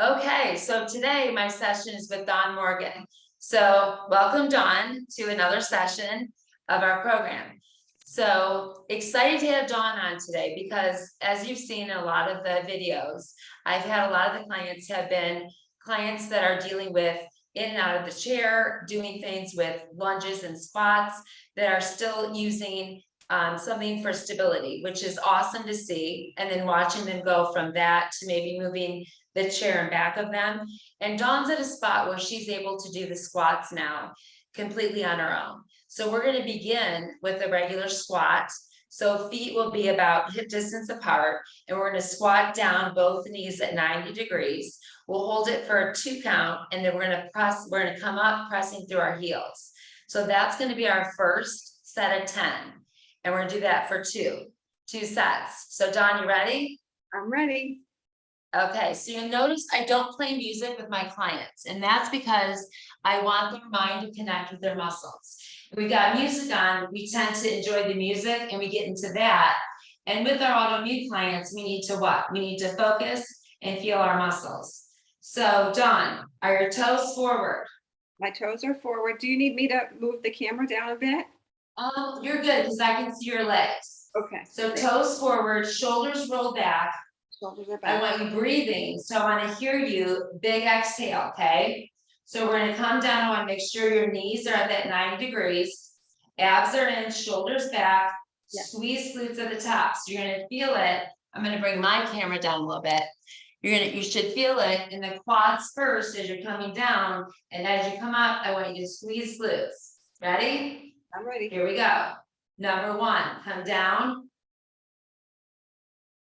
Okay, so today my session is with Dawn Morgan. So welcome, Dawn, to another session of our program. So excited to have Dawn on today because as you've seen in a lot of the videos, I've had a lot of the clients have been clients that are dealing with in and out of the chair, doing things with lunges and squats that are still using something for stability, which is awesome to see. And then watching them go from that to maybe moving the chair and back of them. And Dawn's at a spot where she's able to do the squats now completely on her own. So we're going to begin with a regular squat. So feet will be about hip distance apart, and we're going to squat down both knees at 90 degrees. We'll hold it for a 2 count, and then we're going to come up pressing through our heels. So that's going to be our first set of 10. And we're going to do that for two sets. So Dawn, you ready? I'm ready. Okay, so you'll notice I don't play music with my clients, and that's because I want their mind to connect with their muscles. If we got music on, we tend to enjoy the music and we get into that. And with our autoimmune clients, we need to what? We need to focus and feel our muscles. So Dawn, are your toes forward? My toes are forward. Do you need me to move the camera down a bit? You're good because I can see your legs. Okay. So toes forward, shoulders roll back. Shoulders are I back. want you breathing, so I want to hear you, big exhale, okay? So we're gonna come down, I want to make sure your knees are at that 90 degrees. Abs are in, shoulders back, Yeah. squeeze glutes at the top, so you're gonna feel it. I'm gonna bring my camera down a little bit. You should feel it in the quads first as you're coming down, and as you come up, I want you to squeeze glutes. Ready? I'm ready. Here we go. Number 1, come down.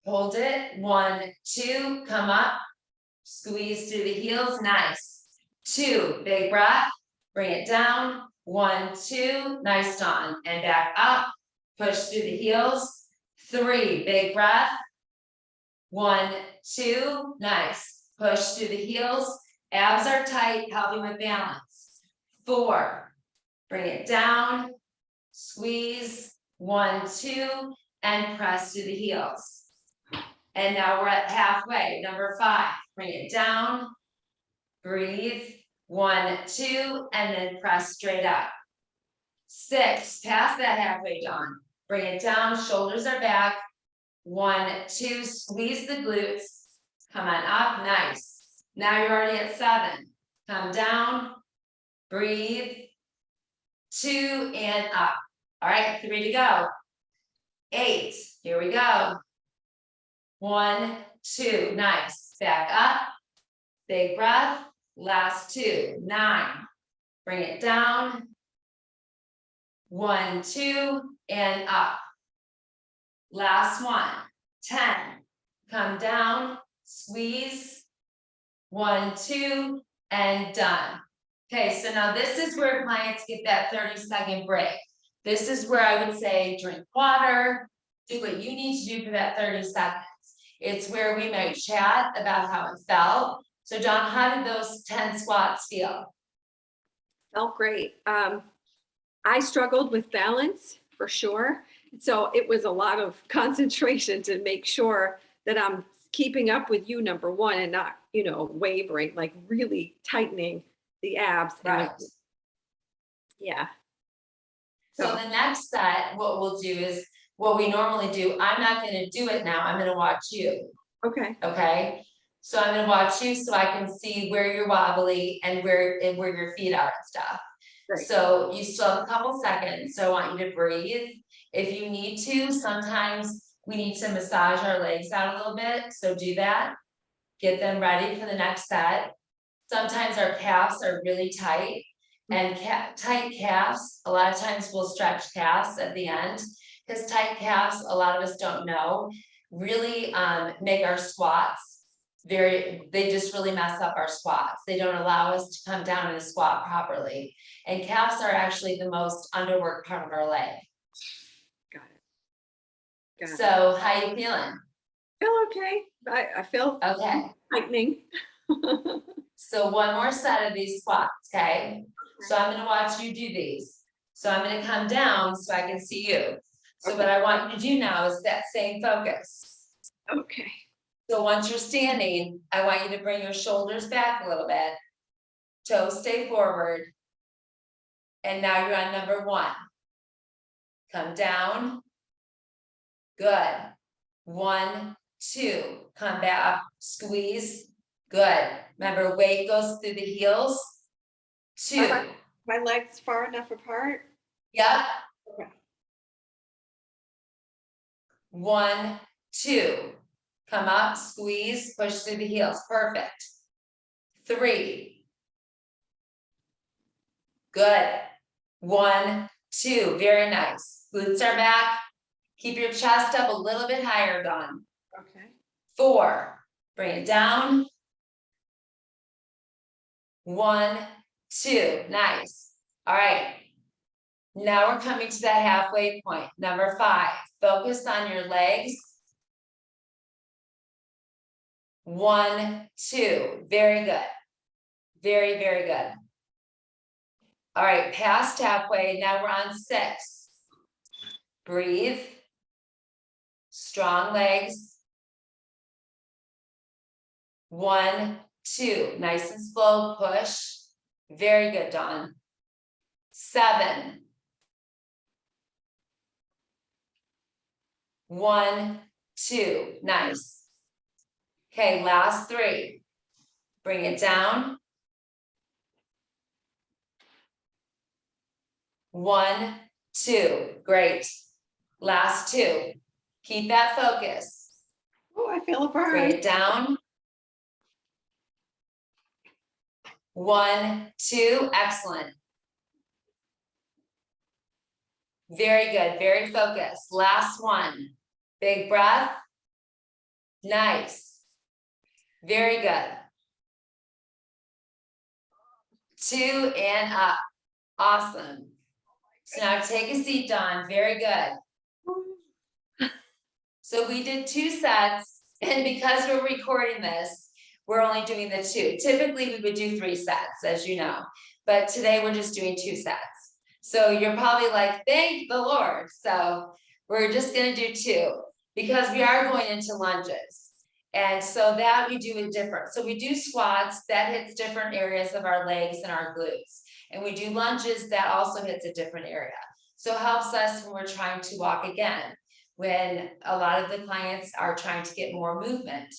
Hold it, 1, 2, come up, squeeze through the heels, nice. 2, big breath, bring it down, 1, 2, nice, Dawn, and back up, push through the heels. 3, big breath, 1, 2, nice, push through the heels, abs are tight, helping with balance. 4, bring it down, squeeze, 1, 2, and press through the heels. And now we're at halfway. Number 5, bring it down, breathe, 1, 2, and then press straight up. 6, past that halfway, Dawn. Bring it down, shoulders are back, 1, 2, squeeze the glutes, come on up, nice. Now you're already at 7, come down, breathe, 2, and up. All right, 3 to go. 8, here we go. 1, 2, nice, back up, big breath, last 2, 9, bring it down, 1, 2, and up, last 1, 10, come down, squeeze, 1, 2, and done. Okay, so now this is where clients get that 30-second break. This is where I would say drink water, do what you need to do for that 30 seconds. It's where we might chat about how it felt. So Dawn, how did those 10 squats feel? Felt great. I struggled with balance for sure. So it was a lot of concentration to make sure that I'm keeping up with you, number 1, and not, wavering, like really tightening the abs. Right. Yeah. So the next set, what we'll do is what we normally do. I'm not going to do it now. I'm going to watch you. Okay. Okay. So I'm going to watch you so I can see where you're wobbly and where your feet are and stuff. Great. So you still have a couple seconds. So I want you to breathe. If you need to, sometimes we need to massage our legs out a little bit. So do that. Get them ready for the next set. Sometimes our calves are really tight, and tight calves, a lot of times we'll stretch calves at the end, because tight calves, a lot of us don't know, really make our squats they just really mess up our squats. They don't allow us to come down in a squat properly. And calves are actually the most underworked part of our leg. Got it. So how you feeling? Feel okay. I feel okay. tightening. So one more set of these squats, okay? So I'm gonna watch you do these. So I'm gonna come down so I can see you. So what I want you to do now is that same focus. Okay. So once you're standing, I want you to bring your shoulders back a little bit. Toes stay forward. And now you're on number 1. Come down. Good. 1, 2, come back, squeeze. Good. Remember, weight goes through the heels. 2. My legs far enough apart? Yep. Okay. 1, 2. Come up, squeeze, push through the heels. Perfect. 3. Good. 1, 2. Very nice. Glutes are back. Keep your chest up a little bit higher, Dawn. Okay. 4. Bring it down. 1, 2. Nice. All right. Now we're coming to that halfway point. Number 5. Focus on your legs. 1, 2. Very good. Very, very good. All right, past halfway. Now we're on 6. Breathe. Strong legs. 1, 2. Nice and slow. Push. Very good, Dawn. 7. 1, 2. Nice. Okay, last 3. Bring it down. 1, 2. Great. Last 2. Keep that focus. Oh, I feel a Bring burn. it down. 1, 2. Excellent. Very good. Very focused. Last 1. Big breath. Nice. Very good. 2 and up. Awesome. So now take a seat, Dawn. Very good. So we did 2 sets, and because we're recording this, we're only doing the 2. Typically, we would do 3 sets, as you know, but today we're just doing 2 sets. So you're probably like, thank the Lord. So we're just gonna do 2 because we are going into lunges. And so that we do it different. So we do squats, that hits different areas of our legs and our glutes. And we do lunges, that also hits a different area. So it helps us when we're trying to walk again, when a lot of the clients are trying to get more movement.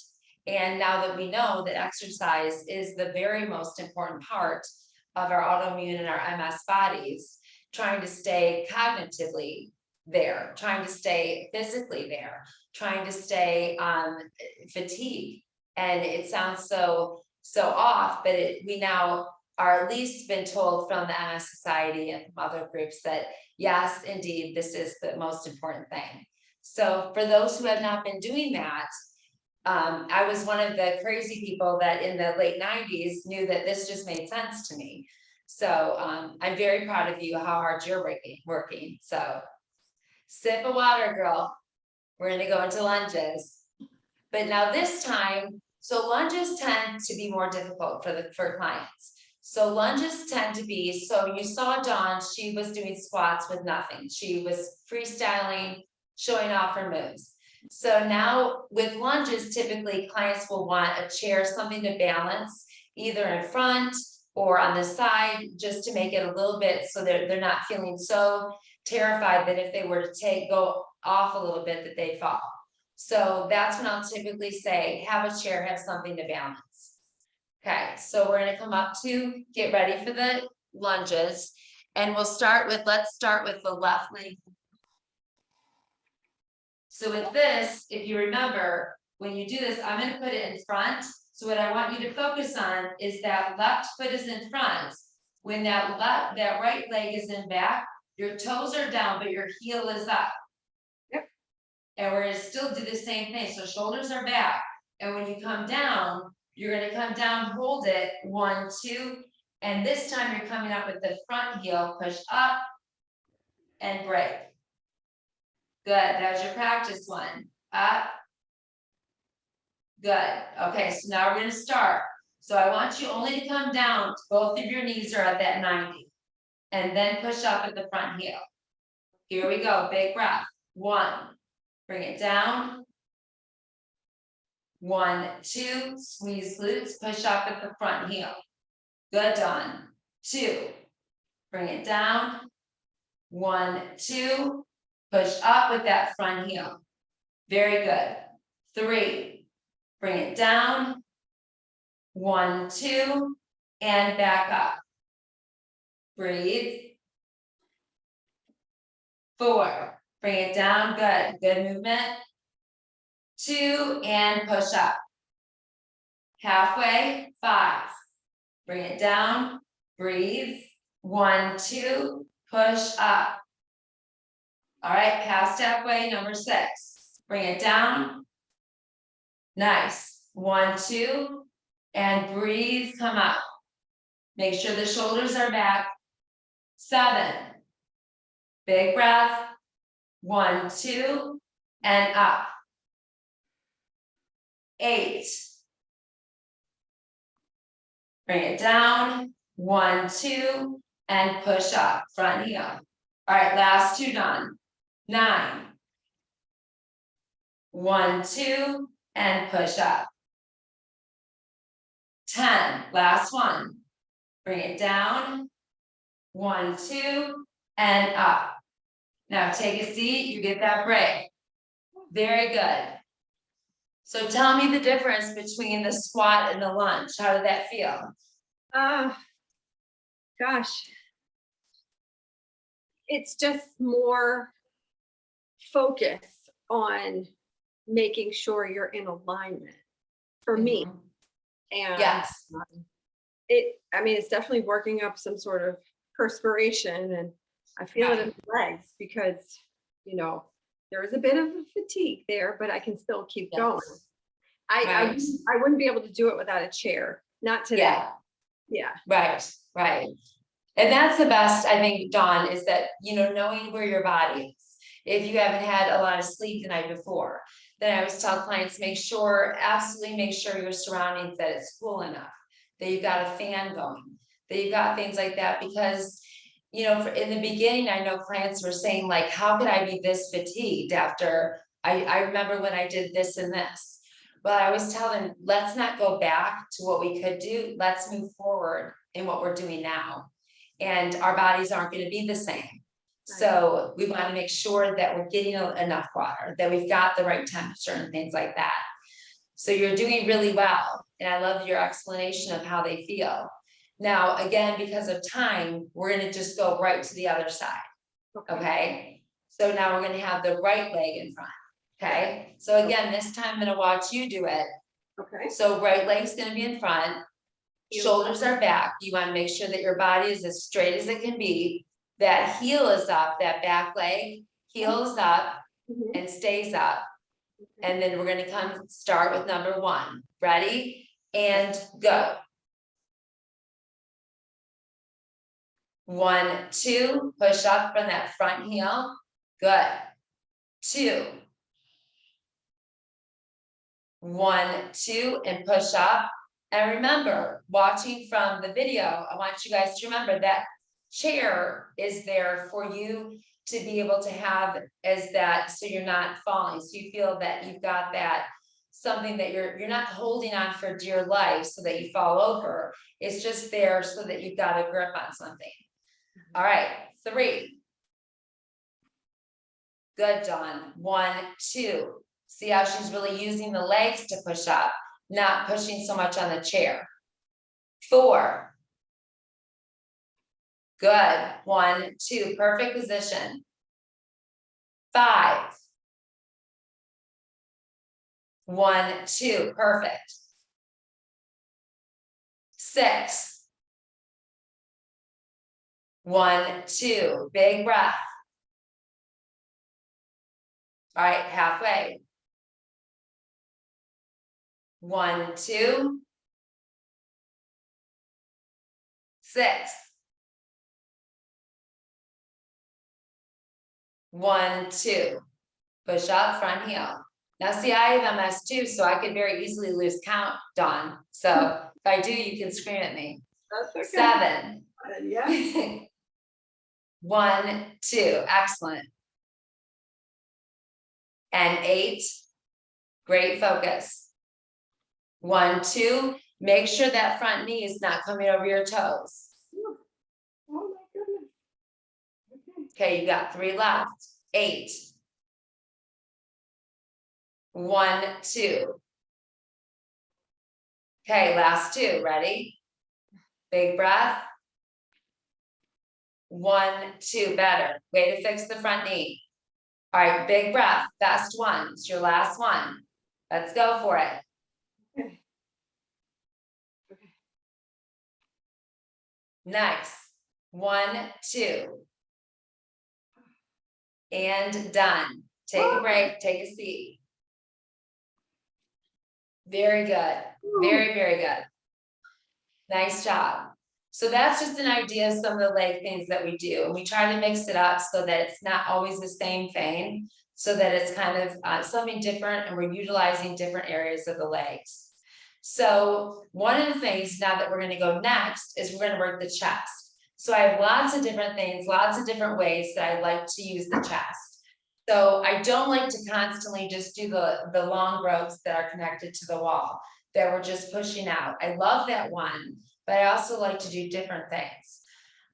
And now that we know that exercise is the very most important part of our autoimmune and our MS bodies, trying to stay cognitively there, trying to stay physically there, trying to stay fatigue. And it sounds so off, but we now are at least been told from the MS Society and from other groups that yes, indeed, this is the most important thing. So for those who have not been doing that, I was one of the crazy people that in the late 90s knew that this just made sense to me. So I'm very proud of you, how hard you're working. So sip of water, girl. We're gonna go into lunges. But now this time, so lunges tend to be more difficult for clients. So lunges tend to be, so you saw Dawn, she was doing squats with nothing. She was freestyling, showing off her moves. So now with lunges, typically clients will want a chair, something to balance, either in front or on the side, just to make it a little bit so they're not feeling so terrified that if they were to go off a little bit that they fall. So that's when I'll typically say, have a chair, have something to balance. Okay, so we're gonna come up to get ready for the lunges. And let's start with the left leg. So with this, if you remember, when you do this, I'm gonna put it in front. So what I want you to focus on is that left foot is in front. When that right leg is in back, your toes are down, but your heel is up. Yep. And we're gonna still do the same thing. So shoulders are back. And when you come down, you're gonna come down, hold it, 1, 2. And this time you're coming up with the front heel, push up and break. Good, that was your practice one. Up. Good, okay, so now we're gonna start. So I want you only to come down, both of your knees are at that 90. And then push up at the front heel. Here we go, big breath. 1, bring it down. 1, 2, squeeze glutes, push up at the front heel. Good, Dawn. 2, bring it down. 1, 2, push up with that front heel. Very good. 3, bring it down. 1, 2, and back up. Breathe. 4, bring it down, good, good movement. 2, and push up. Halfway, 5, bring it down, breathe. 1, 2, push up. All right, past halfway, number 6, bring it down. Nice, 1, 2, and breathe, come up. Make sure the shoulders are back. 7, big breath. 1, 2, and up. 8, bring it down. 1, 2, and push up, front heel. All right, last 2 done. 9, 1, 2, and push up. 10, last one. Bring it down. 1, 2, and up. Now take a seat, you get that break. Very good. So tell me the difference between the squat and the lunge. How did that feel? Gosh. It's just more focus on making sure you're in alignment for me. Mhm. And Yes. I mean, it's definitely working up some sort of perspiration, and I feel it in the legs because, there is a bit of a fatigue there, but I can still keep going. Yes. I Right. I wouldn't be able to do it without a chair. Not today. Yeah, Yeah. right. And that's the best, I think, Dawn, is that, knowing where your body is. If you haven't had a lot of sleep the night before, then I always tell clients, absolutely make sure your surroundings, that it's cool enough, that you've got a fan going, that you've got things like that, because, in the beginning, I know clients were saying like, how could I be this fatigued after, I remember when I did this and this. But I always tell them, let's not go back to what we could do, let's move forward in what we're doing now. And our bodies aren't gonna be the same. So we wanna make sure that we're getting enough water, that we've got the right temperature and things like that. So you're doing really well, and I love your explanation of how they feel. Now, again, because of time, we're gonna just go right to the other side, okay? So now we're gonna have the right leg in front, okay? So again, this time I'm gonna watch you do it. Okay. So right leg's gonna be in front, shoulders are back. You wanna make sure that your body is as straight as it can be. That heel is up, that back leg, heel is up Mhm. and stays up. And then we're gonna start with number 1. Ready? And go. 1, 2, push up from that front heel. Good. 2. 1, 2, and push up. And remember, watching from the video, I want you guys to remember that chair is there for you to be able to have as that, so you're not falling. So you feel that you've got that, something that you're not holding on for dear life so that you fall over. It's just there so that you've got a grip on something. All right, 3. Good, Dawn. 1, 2. See how she's really using the legs to push up, not pushing so much on the chair. 4. Good. 1, 2. Perfect position. 5. 1, 2. Perfect. 6. 1, 2. Big breath. All right, halfway. 1, 2. 6. 1, 2. Push up, front heel. Now see, I have MS too, so I could very easily lose count, Dawn. So if I do, you can scream at me. That's okay. 7. Yeah. 1, 2. Excellent. And 8. Great focus. 1, 2, make sure that front knee is not coming over your toes. Oh my goodness. Okay. Okay, you got 3 left. 8. 1, 2. Okay, last 2, ready? Big breath. 1, 2, better. Way to fix the front knee. All right, big breath, best one, it's your last one. Let's go for it. Okay. Nice. 1, 2. And done. Take a break, take a seat. Very good. Very, very good. Nice job. So that's just an idea of some of the leg things that we do. And we try to mix it up so that it's not always the same thing, so that it's kind of something different and we're utilizing different areas of the legs. So one of the things now that we're going to go next is we're going to work the chest. So I have lots of different things, lots of different ways that I like to use the chest. So I don't like to constantly just do the long ropes that are connected to the wall that we're just pushing out. I love that one, but I also like to do different things.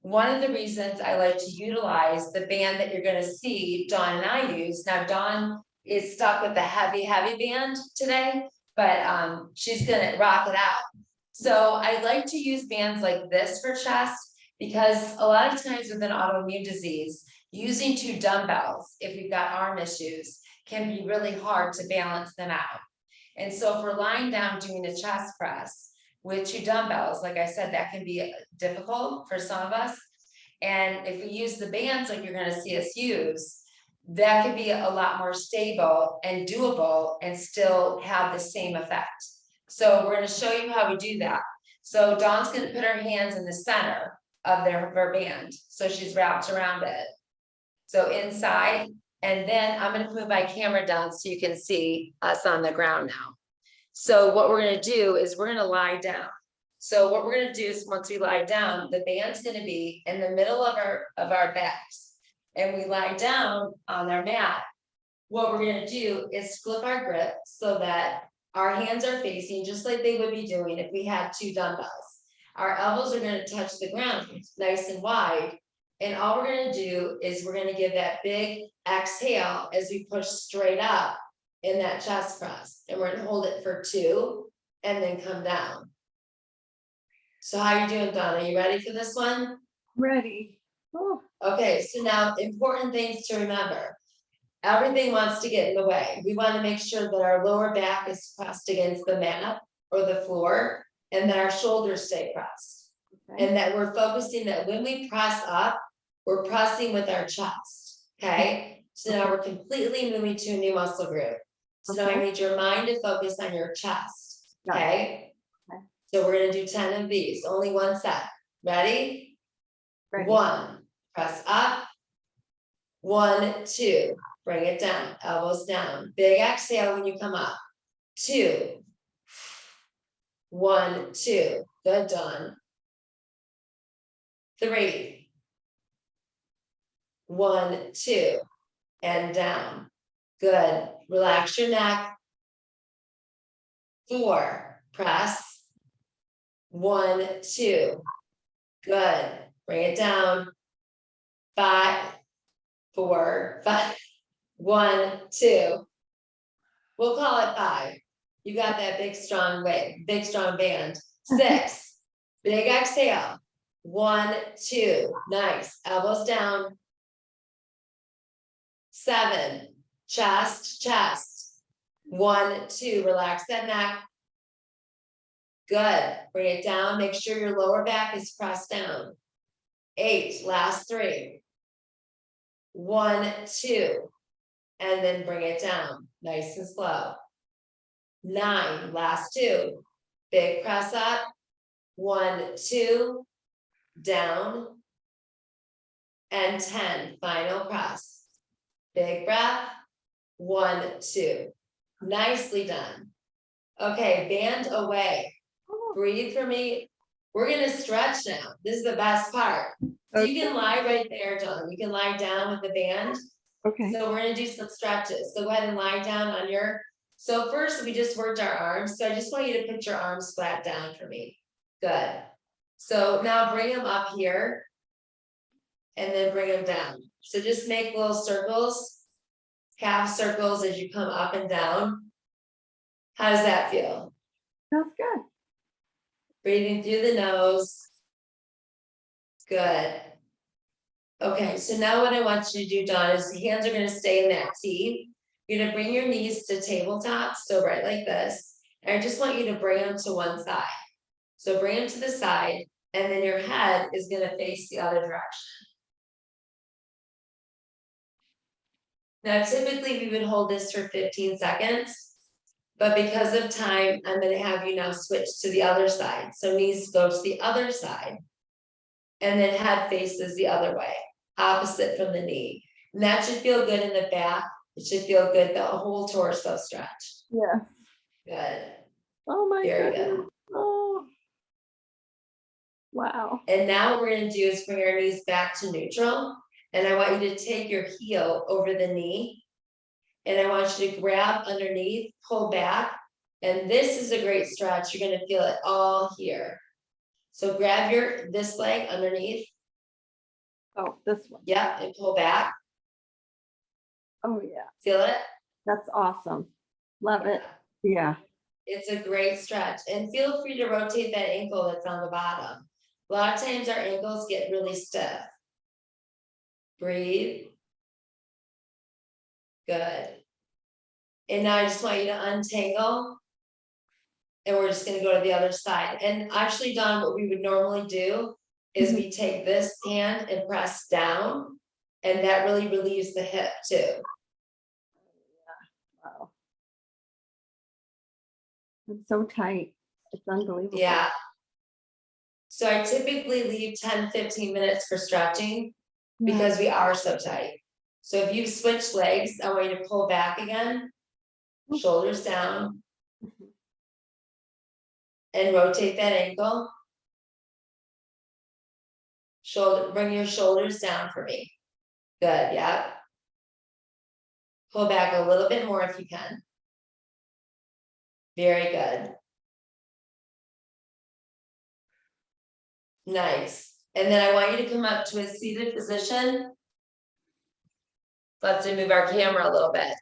One of the reasons I like to utilize the band that you're gonna see Dawn and I use, now Dawn is stuck with the heavy band today, but she's gonna rock it out. So I like to use bands like this for chest, because a lot of times with an autoimmune disease, using 2 dumbbells, if we've got arm issues, can be really hard to balance them out. And so if we're lying down doing a chest press with 2 dumbbells, like I said, that can be difficult for some of us. And if we use the bands like you're gonna see us use, that could be a lot more stable and doable and still have the same effect. So we're gonna show you how we do that. So Dawn's gonna put her hands in the center of her band, so she's wrapped around it. So inside, and then I'm gonna move my camera down so you can see us on the ground now. So what we're gonna do is we're gonna lie down. So what we're gonna do is once we lie down, the band's gonna be in the middle of our backs. And we lie down on our mat. What we're gonna do is flip our grip so that our hands are facing just like they would be doing if we had 2 dumbbells. Our elbows are gonna touch the ground nice and wide. And all we're gonna do is we're gonna give that big exhale as we push straight up in that chest press. And we're gonna hold it for 2 and then come down. So how are you doing, Dawn? Are you ready for this one? Ready. Oh, Okay, so now important things to remember. Everything wants to get in the way. We want to make sure that our lower back is pressed against the mat or the floor, and that our shoulders stay pressed. okay. And that we're focusing that when we press up, we're pressing with our chest, okay? So now we're completely moving to a new muscle group. So now I Okay. need your mind to focus on your chest, Got it. okay? Okay. So we're gonna do 10 of these, only 1 set. Ready? Ready. 1, press up. 1, 2, bring it down, elbows down, big exhale when you come up. 2, 1, 2, good, Dawn. 3, 1, 2, and down, good, relax your neck. 4, press. 1, 2, good, bring it down. 5, 4, 5, 1, 2. We'll call it 5. You got that big strong weight, big strong band. 6, big exhale. 1, 2, nice, elbows down. 7, chest. 1, 2, relax that neck. Good, bring it down, make sure your lower back is pressed down. 8, last 3. 1, 2, and then bring it down, nice and slow. 9, last 2, big press up. 1, 2, down. And 10, final press. Big breath. 1, 2, nicely done. Okay, band away. Breathe for me. We're gonna stretch now. This is the best part. So you can lie right there, Dawn. You can lie down with the band. Okay. So we're gonna do some stretches. So go ahead and lie down on your So first, we just worked our arms, so I just want you to put your arms flat down for me. Good. So now bring them up here. And then bring them down. So just make little circles, half circles as you come up and down. How does that feel? Feels good. Breathing through the nose. Good. Okay, so now what I want you to do, Dawn, is the hands are gonna stay in that T. You're gonna bring your knees to tabletop, so right like this. And I just want you to bring them to one side. So bring them to the side, and then your head is gonna face the other direction. Now typically we would hold this for 15 seconds. But because of time, I'm gonna have you now switch to the other side. So knees go to the other side. And then head faces the other way, opposite from the knee. And that should feel good in the back. It should feel good, the whole torso stretch. Yeah. Good, Oh my very goodness. good. Oh. Wow. And now what we're gonna do is bring our knees back to neutral. And I want you to take your heel over the knee. And I want you to grab underneath, pull back. And this is a great stretch. You're gonna feel it all here. So grab this leg underneath, Oh, this one. yep, and pull back, Oh, yeah. feel it? That's awesome. Love it. Yeah. It's a great stretch, and feel free to rotate that ankle that's on the bottom. A lot of times our ankles get really stiff. Breathe. Good. And now I just want you to untangle. And we're just gonna go to the other side. And actually, Dawn, what we would normally do is we take this hand and press down. And that really relieves the hip too. Wow. It's so tight. It's unbelievable. Yeah. So I typically leave 10-15 minutes for stretching because we are so tight. So if you switch legs, I want you to pull back again, shoulders down. And rotate that ankle. Bring your shoulders down for me. Good, yeah. Pull back a little bit more if you can. Very good. Nice. And then I want you to come up to a seated position. Let's move our camera a little bit.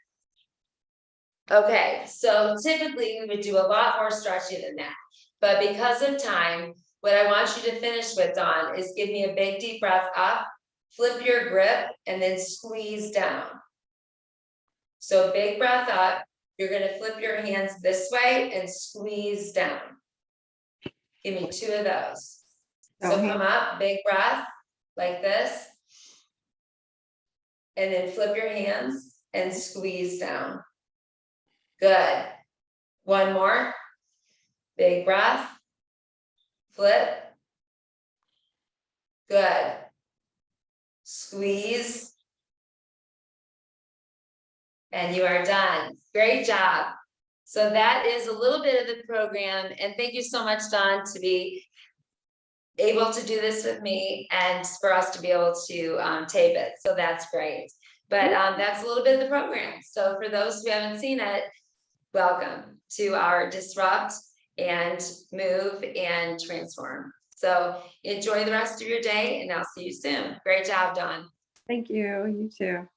Okay, so typically we would do a lot more stretching than that. But because of time, what I want you to finish with, Dawn, is give me a big deep breath up, flip your grip, and then squeeze down. So big breath up, you're gonna flip your hands this way and squeeze down. Give me 2 of those. So Okay. come up, big breath, like this. And then flip your hands and squeeze down. Good. One more. Big breath. Flip. Good. Squeeze. And you are done. Great job. So that is a little bit of the program. And thank you so much, Dawn, to be able to do this with me and for us to be able to tape it. So that's great. But that's a little bit of the program. So for those who haven't seen it, welcome to our Disrupt and Move and Transform. So enjoy the rest of your day and I'll see you soon. Great job, Dawn. Thank you. You too.